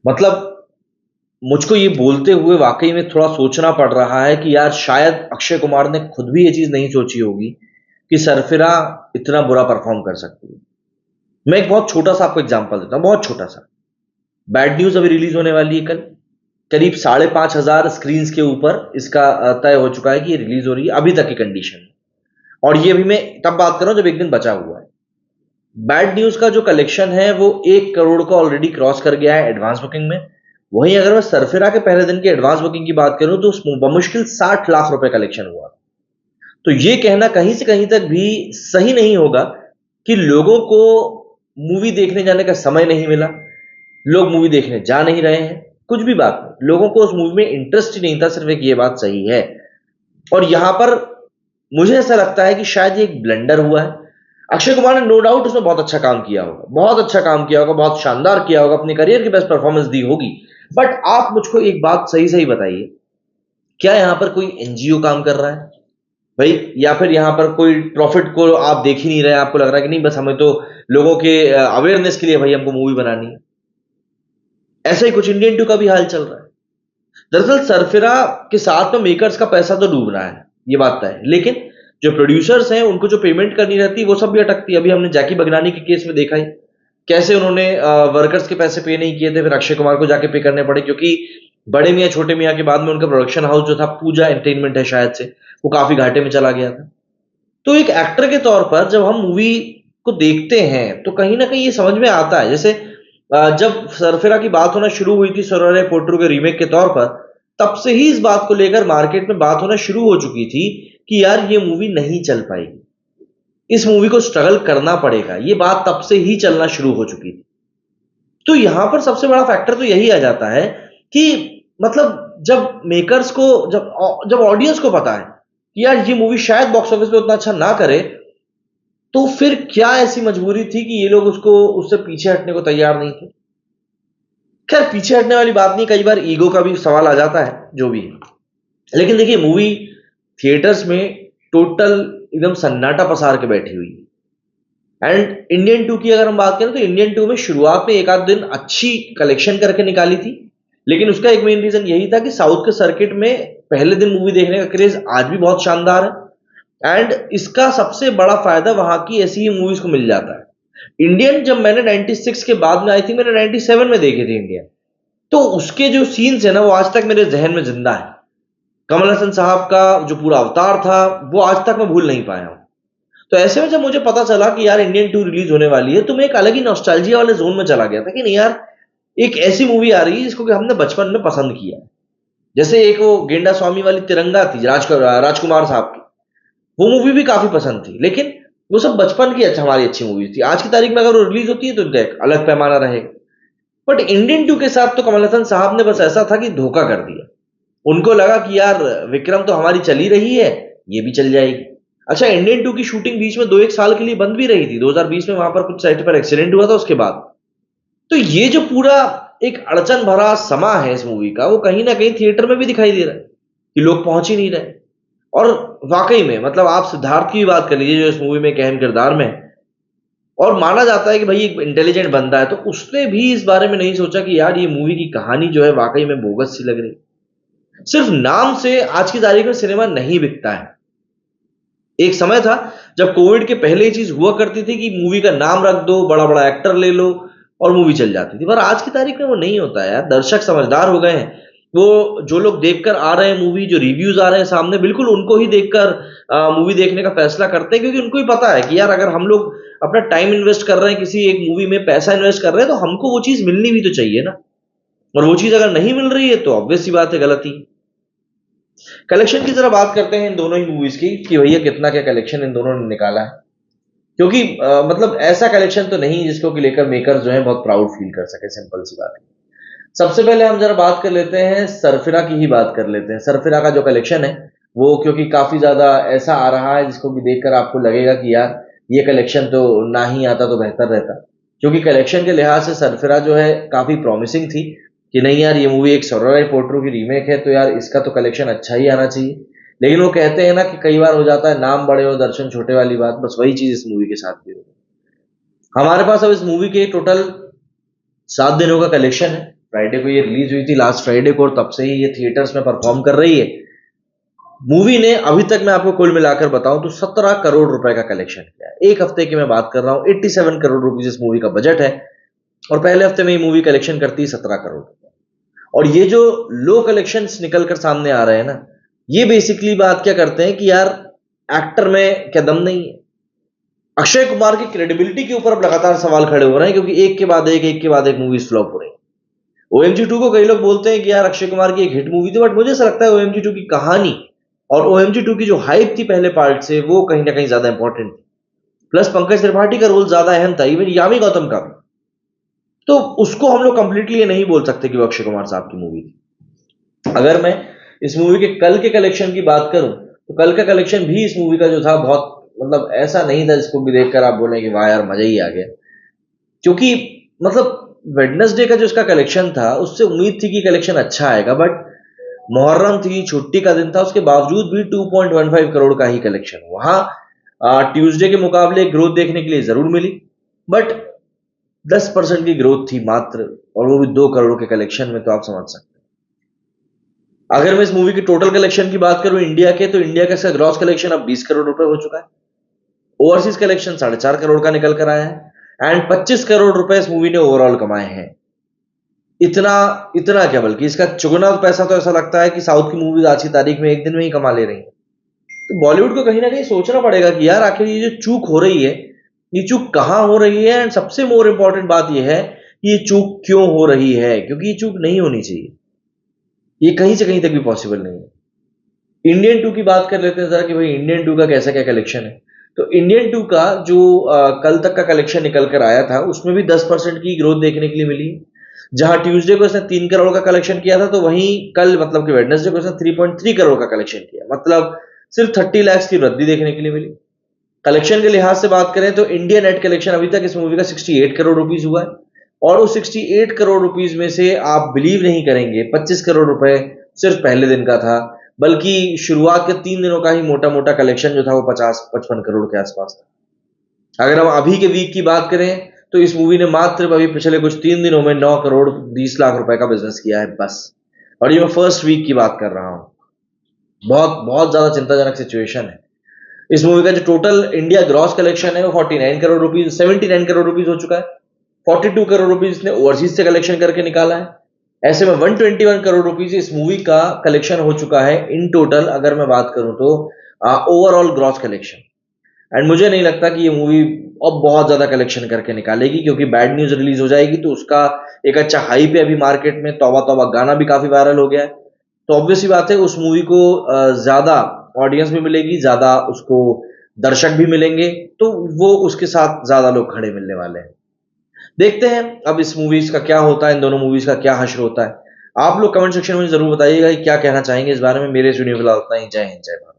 मतलब मुझको ये बोलते हुए वाक़ई में थोड़ा सोचना पड़ रहा है कि यार शायद अक्षय कुमार ने खुद भी ये चीज़ नहीं सोची होगी कि सरफिरा इतना बुरा परफ़ॉर्म कर सकती है। मैं एक बहुत छोटा-सा आपको एग्ज़ाम्पल देता हूँ, बहुत छोटा-सा। बैड न्यूज़ अभी रिलीज़ होने वाली है कल। करीब 5,500 स्क्रीन्स के ऊपर इसका तय हो चुका है कि ये रिलीज़ हो रही है अभी तक की कंडीशन में। और ये अभी मैं तब बात कर रहा हूँ जब 1 दिन बचा हुआ है। बैड न्यूज़ का जो कलेक्शन है वो 1 करोड़ को ऑलरेडी क्रॉस कर गया है एडवांस बुकिंग में। वहीं अगर मैं सरफिरा के पहले दिन की एडवांस बुकिंग की बात करूं तो बमुश्किल 60 लाख रुपए कलेक्शन हुआ। तो ये कहना कहीं से कहीं तक भी सही नहीं होगा कि लोगों को मूवी देखने जाने का समय नहीं मिला, लोग मूवी देखने जा नहीं रहे हैं, कुछ भी बात नहीं, लोगों को उस मूवी में इंटरेस्ट ही नहीं था, सिर्फ एक ये बात सही है। और यहां पर मुझे ऐसा लगता है कि शायद ये एक ब्लंडर हुआ है। अक्षय कुमार ने नो डाउट उसमें बहुत अच्छा काम किया होगा, बहुत अच्छा काम किया होगा, बहुत शानदार किया होगा, अपने करियर की बेस्ट परफॉर्मेंस दी होगी। बट आप मुझको एक बात सही सही बताइए, क्या यहां पर कोई एनजीओ काम कर रहा है भाई, या फिर यहां पर कोई प्रॉफिट को आप देख ही नहीं रहे, आपको लग रहा है कि नहीं बस हमें तो लोगों के अवेयरनेस के लिए भाई हमको मूवी बनानी है। ऐसा ही कुछ इंडियन टू का भी हाल चल रहा है। दरअसल सरफिरा के साथ में मेकर्स का पैसा तो डूब रहा है, ये बात तय है, लेकिन जो प्रोड्यूसर्स हैं उनको जो पेमेंट करनी रहती है वो सब भी अटकती है। अभी हमने जैकी बगनानी के केस में देखा ही कैसे उन्होंने वर्कर्स के पैसे पे नहीं किए थे, फिर अक्षय कुमार को जाके पे करने पड़े, क्योंकि बड़े मियाँ छोटे मियाँ के बाद में उनका प्रोडक्शन हाउस जो था पूजा एंटरटेनमेंट है शायद से, वो काफी घाटे में चला गया था। तो एक एक्टर के तौर पर जब हम मूवी को देखते हैं तो कहीं ना कहीं ये समझ में आता है। जैसे जब सरफिरा की बात होना शुरू हुई थी सोरेरे पोट्रो के रीमेक के तौर पर, तब से ही इस बात को लेकर मार्केट में बात होना शुरू हो चुकी थी कि यार ये मूवी नहीं चल पाएगी, इस मूवी को स्ट्रगल करना पड़ेगा, ये बात तब से ही चलना शुरू हो चुकी थी। तो यहां पर सबसे बड़ा फैक्टर तो यही आ जाता है कि मतलब जब मेकर्स को, जब जब ऑडियंस को पता है कि यार ये मूवी शायद बॉक्स ऑफिस पे उतना अच्छा ना करे, तो फिर क्या ऐसी मजबूरी थी कि ये लोग उसको उससे पीछे हटने को तैयार नहीं थे। खैर पीछे हटने वाली बात नहीं, कई बार ईगो का भी सवाल आ जाता है, जो भी है। लेकिन देखिए मूवी थिएटर्स में टोटल एकदम सन्नाटा पसार के बैठी हुई है। एंड इंडियन टू की अगर हम बात करें तो इंडियन टू में शुरुआत में एक आध दिन अच्छी कलेक्शन करके निकाली थी, लेकिन उसका एक मेन रीजन यही था कि साउथ के सर्किट में पहले दिन मूवी देखने का क्रेज आज भी बहुत शानदार है। एंड इसका सबसे बड़ा फायदा वहां की ऐसी ही मूवीज को मिल जाता है। इंडियन जब मैंने 96 के बाद में आई थी, मैंने 97 में देखे थे इंडियन, तो उसके जो सीन्स है ना वो आज तक मेरे जहन में जिंदा है। कमल हसन साहब का जो पूरा अवतार था वो आज तक मैं भूल नहीं पाया हूं। तो ऐसे में जब मुझे पता चला कि यार इंडियन टू रिलीज होने वाली है, तो मैं एक अलग ही नॉस्टैल्जिया वाले जोन में चला गया था कि नहीं यार, एक ऐसी मूवी आ रही है जिसको कि हमने बचपन में पसंद किया है। जैसे एक वो गेंडा स्वामी वाली तिरंगा थी राजकुमार साहब की, वो मूवी भी काफी पसंद थी, लेकिन वो सब बचपन की अच्छा हमारी अच्छी मूवी थी। आज की तारीख में अगर वो रिलीज होती है तो उनका एक अलग पैमाना रहेगा। बट इंडियन टू के साथ तो कमल हसन साहब ने बस ऐसा था कि धोखा कर दिया। उनको लगा कि यार विक्रम तो हमारी चली रही है, ये भी चल जाएगी। अच्छा, इंडियन टू की शूटिंग बीच में 2-1 साल के लिए बंद भी रही थी, 2020 में वहां पर कुछ सेट पर एक्सीडेंट हुआ था उसके बाद। तो ये जो पूरा एक अड़चन भरा समा है इस मूवी का, वो कहीं ना कहीं थिएटर में भी दिखाई दे रहा है कि लोग पहुंच ही नहीं रहे। और वाकई में मतलब आप सिद्धार्थ की भी बात कर लीजिए जो इस मूवी में एक अहम किरदार में है, और माना जाता है कि भाई एक इंटेलिजेंट बंदा है, तो उसने भी इस बारे में नहीं सोचा कि यार ये मूवी की कहानी जो है वाकई में बोगस सी लग रही। सिर्फ नाम से आज की तारीख में सिनेमा नहीं बिकता है। एक समय था जब कोविड के पहले ये चीज हुआ करती थी कि मूवी का नाम रख दो, बड़ा बड़ा एक्टर ले लो और मूवी चल जाती थी, पर आज की तारीख में वो नहीं होता है यार। दर्शक समझदार हो गए हैं, वो जो लोग देखकर आ रहे हैं मूवी, जो रिव्यूज आ रहे हैं सामने, बिल्कुल उनको ही देखकर मूवी देखने का फैसला करते हैं, क्योंकि उनको ही पता है कि यार अगर हम लोग अपना टाइम इन्वेस्ट कर रहे हैं किसी एक मूवी में, पैसा इन्वेस्ट कर रहे हैं, तो हमको वो चीज मिलनी भी तो चाहिए ना। और वो चीज अगर नहीं मिल रही है तो ऑब्वियस सी बात है गलती। कलेक्शन की जरा बात करते हैं इन दोनों ही मूवीज की कि भैया कितना क्या कलेक्शन इन दोनों ने निकाला है, क्योंकि मतलब ऐसा कलेक्शन तो नहीं जिसको कि लेकर मेकर जो है बहुत प्राउड फील कर सके, सिंपल सी बात है। सबसे पहले हम जरा बात कर लेते हैं सरफिरा की ही बात कर लेते हैं। सरफिरा का जो कलेक्शन है वो क्योंकि काफी ज्यादा ऐसा आ रहा है जिसको कि देखकर आपको लगेगा कि यार ये कलेक्शन तो ना ही आता तो बेहतर रहता, क्योंकि कलेक्शन के लिहाज से सरफिरा जो है काफी प्रॉमिसिंग थी कि नहीं यार ये मूवी एक सोरेरे पोट्रो की रीमेक है तो यार इसका तो कलेक्शन अच्छा ही आना चाहिए। लेकिन वो कहते हैं ना कि कई बार हो जाता है नाम बड़े हो दर्शन छोटे वाली बात, बस वही चीज इस मूवी के साथ भी हो। हमारे पास अब इस मूवी के टोटल 7 दिनों का कलेक्शन है। फ्राइडे को ये रिलीज हुई थी, लास्ट फ्राइडे को, और तब से ही ये थिएटर्स में परफॉर्म कर रही है। मूवी ने अभी तक मैं आपको कुल मिलाकर बताऊं तो 17 करोड़ रुपए का कलेक्शन किया है। एक हफ्ते की मैं बात कर रहा हूं, 87 करोड़ रुपीज इस मूवी का बजट है, और पहले हफ्ते में ये मूवी कलेक्शन करती है 17 करोड़ रुपए। और ये जो लो कलेक्शंस निकल कर सामने आ रहे हैं ना, ये बेसिकली बात क्या करते हैं कि यार एक्टर में क्या दम नहीं है। अक्षय कुमार की क्रेडिबिलिटी के ऊपर अब लगातार सवाल खड़े हो रहे हैं, क्योंकि एक के बाद एक मूवीज फ्लॉप हो रही है। ओएमजी 2 को कई लोग बोलते हैं कि यार अक्षय कुमार की एक हिट मूवी थी, बट मुझे ऐसा लगता है ओएमजी 2 की कहानी और ओएमजी 2 की जो हाइप थी पहले पार्ट से, वो कहीं ना कहीं ज्यादा इंपॉर्टेंट थी। प्लस पंकज त्रिपाठी का रोल ज्यादा अहम था, इवन यामी गौतम का भी। तो उसको हम लोग कंप्लीटली ये नहीं बोल सकते कि वो अक्षय कुमार साहब की मूवी थी। अगर मैं इस मूवी के कल के कलेक्शन की बात करूं तो कल का कलेक्शन भी इस मूवी का जो था, बहुत मतलब ऐसा नहीं था जिसको भी देखकर आप बोले कि वाह यार मजा ही आ गया। क्योंकि मतलब वेडनेसडे का जो इसका कलेक्शन था, उससे उम्मीद थी कि कलेक्शन अच्छा आएगा, बट मुहर्रम थी, छुट्टी का दिन था, उसके बावजूद भी 2.15 करोड़ का ही कलेक्शन। वहां ट्यूसडे के मुकाबले ग्रोथ देखने के लिए जरूर मिली, बट 10% की ग्रोथ थी मात्र, और वो भी 2 करोड़ के कलेक्शन में। तो आप समझ सकते हैं। अगर मैं इस मूवी की टोटल कलेक्शन की बात करूं इंडिया के, तो इंडिया का इसका ग्रॉस कलेक्शन अब 20 करोड़ रुपए हो चुका है। ओवरसीज कलेक्शन 4.5 करोड़ का निकल कर आया है, एंड 25 करोड़ रुपए इस मूवी ने ओवरऑल कमाए हैं। इतना इतना क्या, बल्कि इसका चुगना पैसा तो ऐसा लगता है कि साउथ की मूवीज आज की तारीख में एक दिन में ही कमा ले रही हैं। तो बॉलीवुड को कहीं ना कहीं सोचना पड़ेगा कि यार आखिर ये जो चूक हो रही है, ये चूक कहां हो रही है, एंड सबसे मोर इंपॉर्टेंट बात यह है कि ये चूक क्यों हो रही है, क्योंकि ये चूक नहीं होनी चाहिए। ये कहीं से कहीं तक भी पॉसिबल नहीं है। इंडियन 2 की बात कर लेते हैं जरा कि भाई इंडियन 2 का कैसा क्या कलेक्शन है। तो इंडियन 2 का जो कल तक का कलेक्शन निकल कर आया था, उसमें भी 10% की ग्रोथ देखने के लिए मिली है। जहां ट्यूसडे को इसने 3 करोड़ का कलेक्शन किया था, तो वहीं कल मतलब कि वेडनेसडे को इसने 3.3 करोड़ का कलेक्शन किया, मतलब सिर्फ 30 लाख की वृद्धि देखने के लिए मिली। कलेक्शन के लिहाज से बात करें तो इंडिया नेट कलेक्शन अभी तक इस मूवी का 68 करोड़ रुपीज हुआ है, और उस 68 करोड़ रुपीज में से आप बिलीव नहीं करेंगे 25 करोड़ रुपए सिर्फ पहले दिन का था, बल्कि शुरुआत के 3 दिनों का ही मोटा मोटा कलेक्शन जो था वो 50-55 करोड़ के आसपास था। अगर हम अभी के वीक की बात करें तो इस मूवी ने मात्र अभी पिछले कुछ 3 दिनों में 9 करोड़ 20 लाख रुपए का बिजनेस किया है बस, और ये मैं फर्स्ट वीक की बात कर रहा हूं। बहुत बहुत ज्यादा चिंताजनक सिचुएशन है। इस मूवी का जो टोटल इंडिया ग्रॉस कलेक्शन है वो 49 करोड़ रुपीज 79 करोड़ रुपीज हो चुका है। 42 करोड़ रुपीज इसने ओवरसीज से कलेक्शन करके निकाला है। ऐसे में 121 करोड़ रुपीज इस मूवी का कलेक्शन हो चुका है इन टोटल, अगर मैं बात करूं तो ओवरऑल ग्रॉस कलेक्शन। एंड मुझे नहीं लगता कि ये मूवी अब बहुत ज्यादा कलेक्शन करके निकालेगी, क्योंकि बैड न्यूज रिलीज हो जाएगी तो उसका एक अच्छा हाइप है अभी मार्केट में। तौबा तौबा गाना भी काफी वायरल हो गया है, तो ऑब्वियस सी बात है उस मूवी को ज्यादा ऑडियंस भी मिलेगी, ज्यादा उसको दर्शक भी मिलेंगे, तो वो उसके साथ ज्यादा लोग खड़े मिलने वाले हैं। देखते हैं अब इस मूवीज का क्या होता है, इन दोनों मूवीज का क्या हश्र होता है। आप लोग कमेंट सेक्शन में जरूर बताइएगा कि क्या कहना चाहेंगे इस बारे में। मेरे इस वीडियो में फिलहाल उतना ही। जय हिंद, जय भारत।